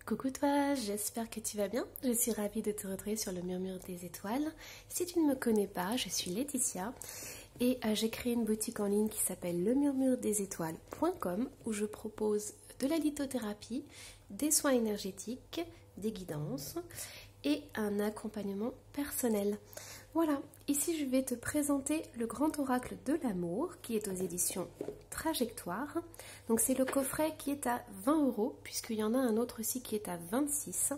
Coucou toi, j'espère que tu vas bien. Je suis ravie de te retrouver sur le Murmure des Étoiles. Si tu ne me connais pas, je suis Laetitia et j'ai créé une boutique en ligne qui s'appelle lemurmuredesétoiles.com où je propose de la lithothérapie, des soins énergétiques, des guidances et un accompagnement personnel. Voilà, ici je vais te présenter le grand oracle de l'amour qui est aux éditions Trajectoire. Donc c'est le coffret qui est à 20 € puisqu'il y en a un autre aussi qui est à 26.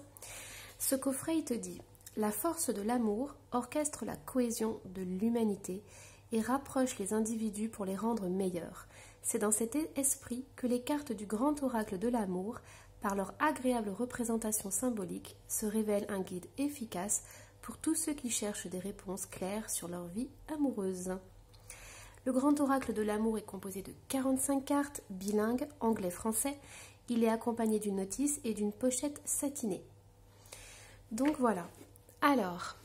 Ce coffret il te dit: la force de l'amour orchestre la cohésion de l'humanité et rapproche les individus pour les rendre meilleurs. C'est dans cet esprit que les cartes du grand oracle de l'amour, par leur agréable représentation symbolique, se révèlent un guide efficace pour tous ceux qui cherchent des réponses claires sur leur vie amoureuse. Le grand oracle de l'amour est composé de 45 cartes bilingues anglais-français. Il est accompagné d'une notice et d'une pochette satinée. Donc voilà. Alors,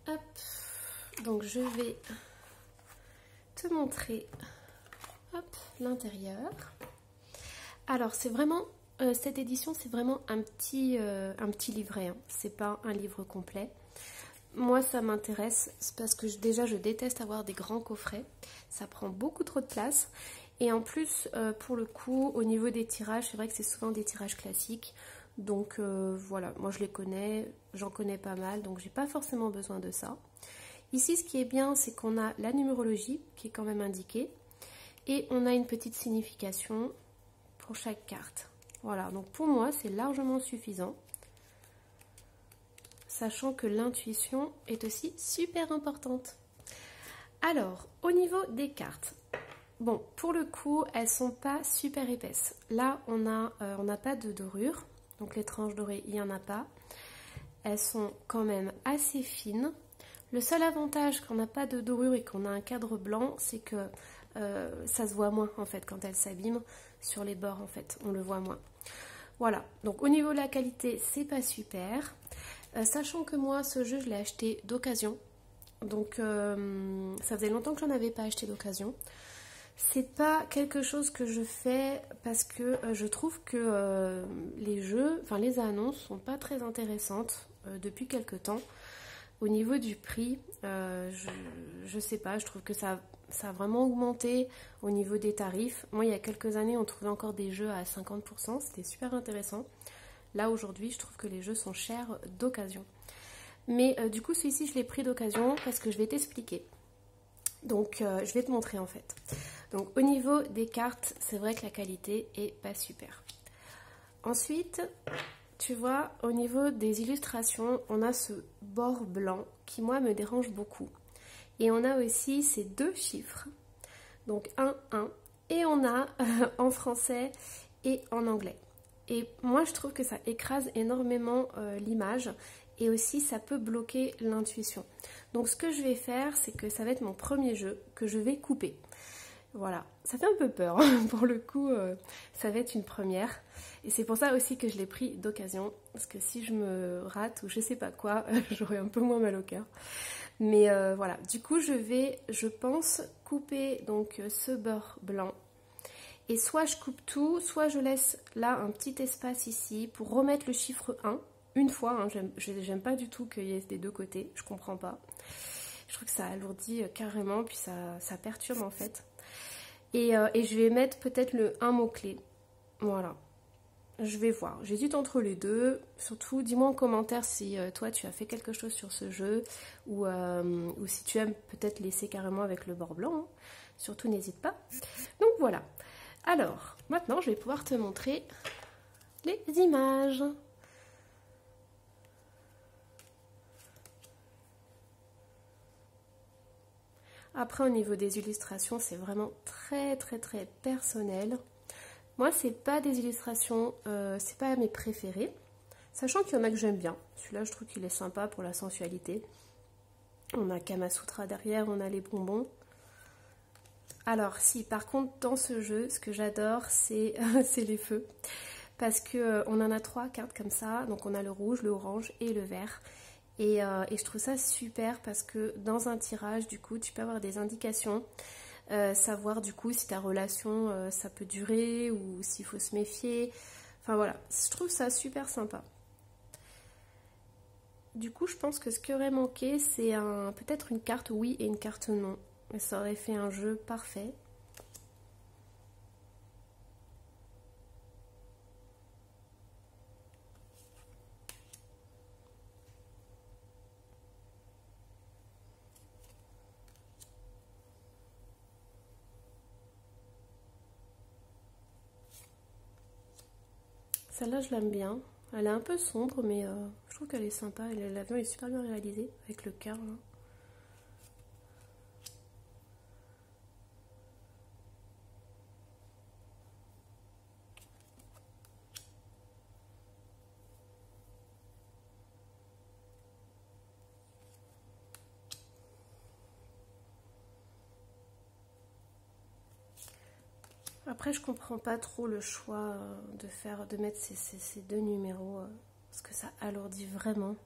hop, donc je vais te montrer l'intérieur. Alors c'est vraiment cette édition, c'est vraiment un petit livret, hein. C'est pas un livre complet. Moi ça m'intéresse parce que déjà je déteste avoir des grands coffrets, ça prend beaucoup trop de place et en plus pour le coup au niveau des tirages, c'est vrai que c'est souvent des tirages classiques, donc voilà, moi je les connais, j'en connais pas mal, donc j'ai pas forcément besoin de ça. Ici ce qui est bien, c'est qu'on a la numérologie qui est quand même indiquée et on a une petite signification pour chaque carte. Voilà, donc pour moi c'est largement suffisant, sachant que l'intuition est aussi super importante. Alors, au niveau des cartes, bon, pour le coup, elles sont pas super épaisses. Là, on n'a pas de dorure, donc les tranches dorées, il n'y en a pas. Elles sont quand même assez fines. Le seul avantage qu'on n'a pas de dorure et qu'on a un cadre blanc, c'est que ça se voit moins en fait quand elles s'abîment sur les bords, en fait, on le voit moins. Voilà, donc au niveau de la qualité, c'est pas super. Sachant que moi, ce jeu, je l'ai acheté d'occasion. Donc, ça faisait longtemps que j'en avais pas acheté d'occasion. C'est pas quelque chose que je fais parce que je trouve que les jeux, enfin les annonces sont pas très intéressantes depuis quelques temps. Au niveau du prix, je sais pas, je trouve que ça a vraiment augmenté au niveau des tarifs. Moi, il y a quelques années, on trouvait encore des jeux à 50%, c'était super intéressant. Là, aujourd'hui, je trouve que les jeux sont chers d'occasion. Mais du coup, celui-ci, je l'ai pris d'occasion parce que je vais t'expliquer. Donc, je vais te montrer en fait. Donc, au niveau des cartes, c'est vrai que la qualité est pas super. Ensuite, tu vois, au niveau des illustrations, on a ce bord blanc qui, moi, me dérange beaucoup. Et on a aussi ces deux chiffres, donc 1, 1, et on a en français et en anglais. Et moi, je trouve que ça écrase énormément l'image et aussi ça peut bloquer l'intuition. Donc, ce que je vais faire, c'est que ça va être mon premier jeu que je vais couper. Voilà, ça fait un peu peur, hein. Pour le coup, ça va être une première. Et c'est pour ça aussi que je l'ai pris d'occasion, parce que si je me rate ou je sais pas quoi, j'aurai un peu moins mal au cœur. Mais voilà, du coup, je vais, je pense, couper donc ce beurre blanc. Et soit je coupe tout, soit je laisse là un petit espace ici pour remettre le chiffre 1 une fois. Hein, j'aime pas du tout qu'il y ait des deux côtés, je comprends pas. Je trouve que ça alourdit carrément, puis ça perturbe en fait. Et je vais mettre peut-être le 1 mot-clé. Voilà. Je vais voir. J'hésite entre les deux. Surtout, dis-moi en commentaire si toi tu as fait quelque chose sur ce jeu ou si tu aimes peut-être laisser carrément avec le bord blanc. Hein. Surtout, n'hésite pas. Donc voilà. Alors, maintenant, je vais pouvoir te montrer les images. Après, au niveau des illustrations, c'est vraiment très personnel. Moi, c'est pas des illustrations, c'est pas mes préférés. Sachant qu'il y en a que j'aime bien. Celui-là, je trouve qu'il est sympa pour la sensualité. On a Kamasutra derrière, on a les bonbons. Alors, si, par contre, dans ce jeu, ce que j'adore, c'est les feux. Parce qu'on en a 3 cartes comme ça. Donc, on a le rouge, le orange et le vert. Et je trouve ça super parce que dans un tirage, du coup, tu peux avoir des indications savoir du coup si ta relation ça peut durer ou s'il faut se méfier. Enfin voilà, je trouve ça super sympa. Du coup, je pense que ce qui aurait manqué, c'est peut-être une carte oui et une carte non. Et ça aurait fait un jeu parfait. Celle-là, je l'aime bien. Elle est un peu sombre, mais je trouve qu'elle est sympa. L'avion est super bien réalisé avec le cœur. Après, je comprends pas trop le choix de mettre ces deux numéros parce que ça alourdit vraiment.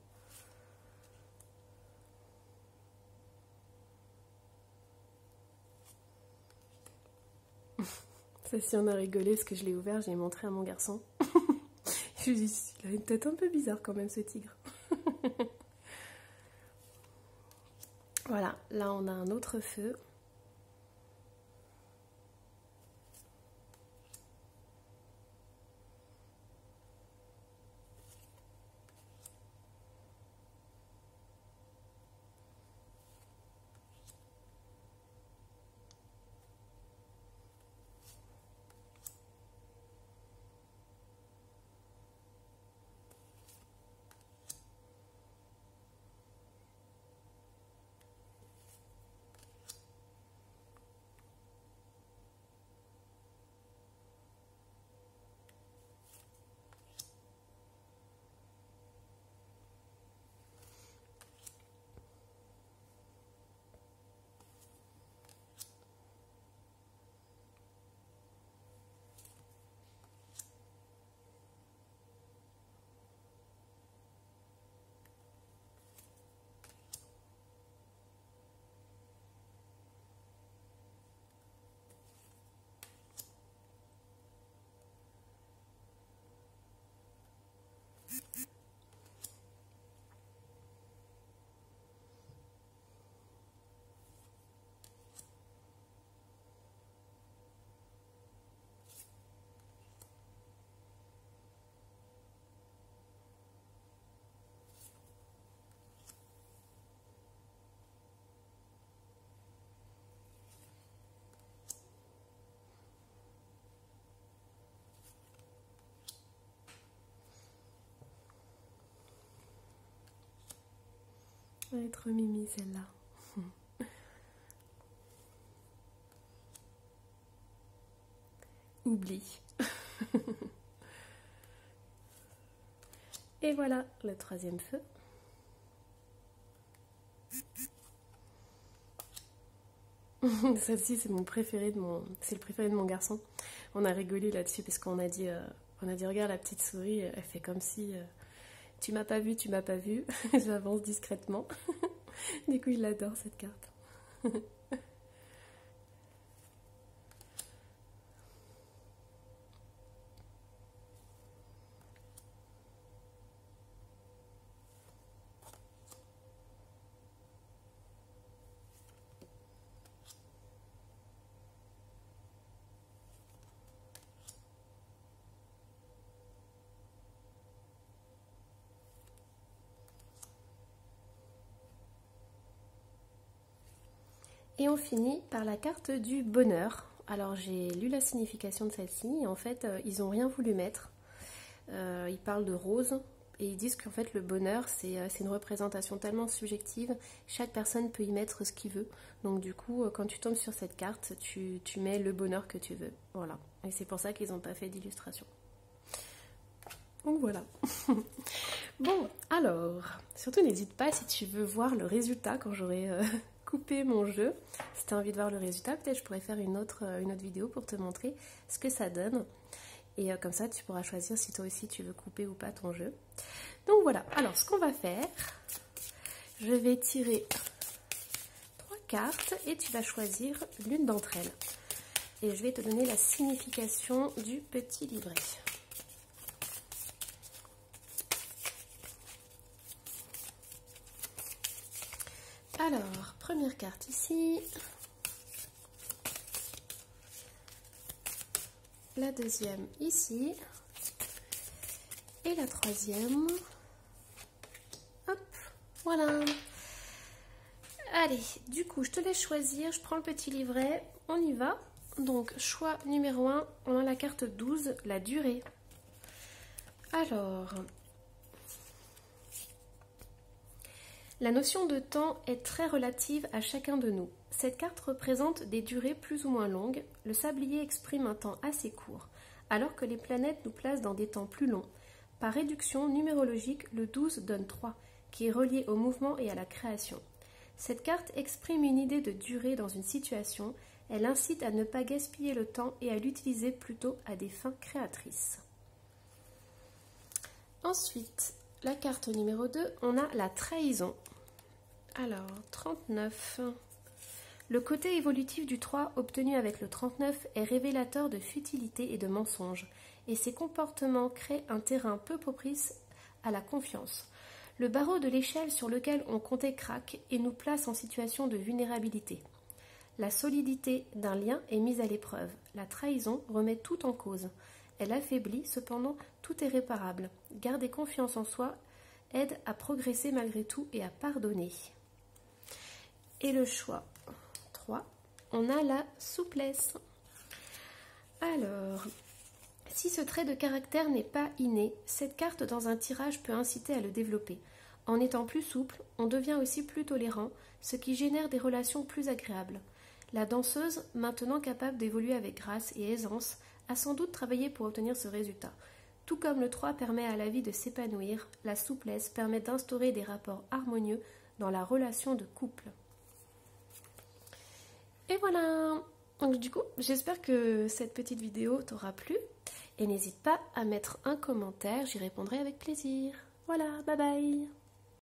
Ça, si on a rigolé parce que je l'ai ouvert, j'ai montré à mon garçon. Je lui ai dit, il a une tête un peu bizarre quand même, ce tigre. Voilà, là on a un autre feu. Elle va être mimi celle-là. Oublie. Et voilà le troisième feu. Celle-ci c'est mon préféré c'est le préféré de mon garçon. On a rigolé là-dessus parce qu'on a dit regarde la petite souris, elle fait comme si tu m'as pas vu, tu m'as pas vu. J'avance discrètement. Du coup il adore cette carte. Et on finit par la carte du bonheur. Alors j'ai lu la signification de celle-ci et en fait ils n'ont rien voulu mettre. Ils parlent de rose et ils disent qu'en fait le bonheur c'est une représentation tellement subjective, chaque personne peut y mettre ce qu'il veut. Donc du coup quand tu tombes sur cette carte, tu mets le bonheur que tu veux. Voilà. Et c'est pour ça qu'ils n'ont pas fait d'illustration. Donc voilà. Bon, alors, surtout n'hésite pas si tu veux voir le résultat quand j'aurai coupé mon jeu. Si tu as envie de voir le résultat, peut-être je pourrais faire une autre vidéo pour te montrer ce que ça donne. Et comme ça, tu pourras choisir si toi aussi tu veux couper ou pas ton jeu. Donc voilà, alors ce qu'on va faire, je vais tirer 3 cartes et tu vas choisir l'une d'entre elles. Et je vais te donner la signification du petit livret. Alors, première carte ici. La deuxième ici. Et la troisième. Hop, voilà. Allez, du coup, je te laisse choisir. Je prends le petit livret. On y va. Donc, choix numéro 1, on a la carte 12, la durée. Alors, la notion de temps est très relative à chacun de nous. Cette carte représente des durées plus ou moins longues. Le sablier exprime un temps assez court, alors que les planètes nous placent dans des temps plus longs. Par réduction numérologique, le 12 donne 3, qui est relié au mouvement et à la création. Cette carte exprime une idée de durée dans une situation. Elle incite à ne pas gaspiller le temps et à l'utiliser plutôt à des fins créatrices. Ensuite, la carte numéro 2, on a la trahison. Alors, 39. Le côté évolutif du 3 obtenu avec le 39 est révélateur de futilité et de mensonge, et ces comportements créent un terrain peu propice à la confiance. Le barreau de l'échelle sur lequel on comptait craque et nous place en situation de vulnérabilité. La solidité d'un lien est mise à l'épreuve. La trahison remet tout en cause. Elle affaiblit, cependant, tout est réparable. Garder confiance en soi aide à progresser malgré tout et à pardonner. Et le choix 3, on a la souplesse. Alors, si ce trait de caractère n'est pas inné, cette carte dans un tirage peut inciter à le développer. En étant plus souple, on devient aussi plus tolérant, ce qui génère des relations plus agréables. La danseuse, maintenant capable d'évoluer avec grâce et aisance, a sans doute travaillé pour obtenir ce résultat. Tout comme le 3 permet à la vie de s'épanouir, la souplesse permet d'instaurer des rapports harmonieux dans la relation de couple. Et voilà! Donc du coup, j'espère que cette petite vidéo t'aura plu. Et n'hésite pas à mettre un commentaire, j'y répondrai avec plaisir. Voilà, bye bye!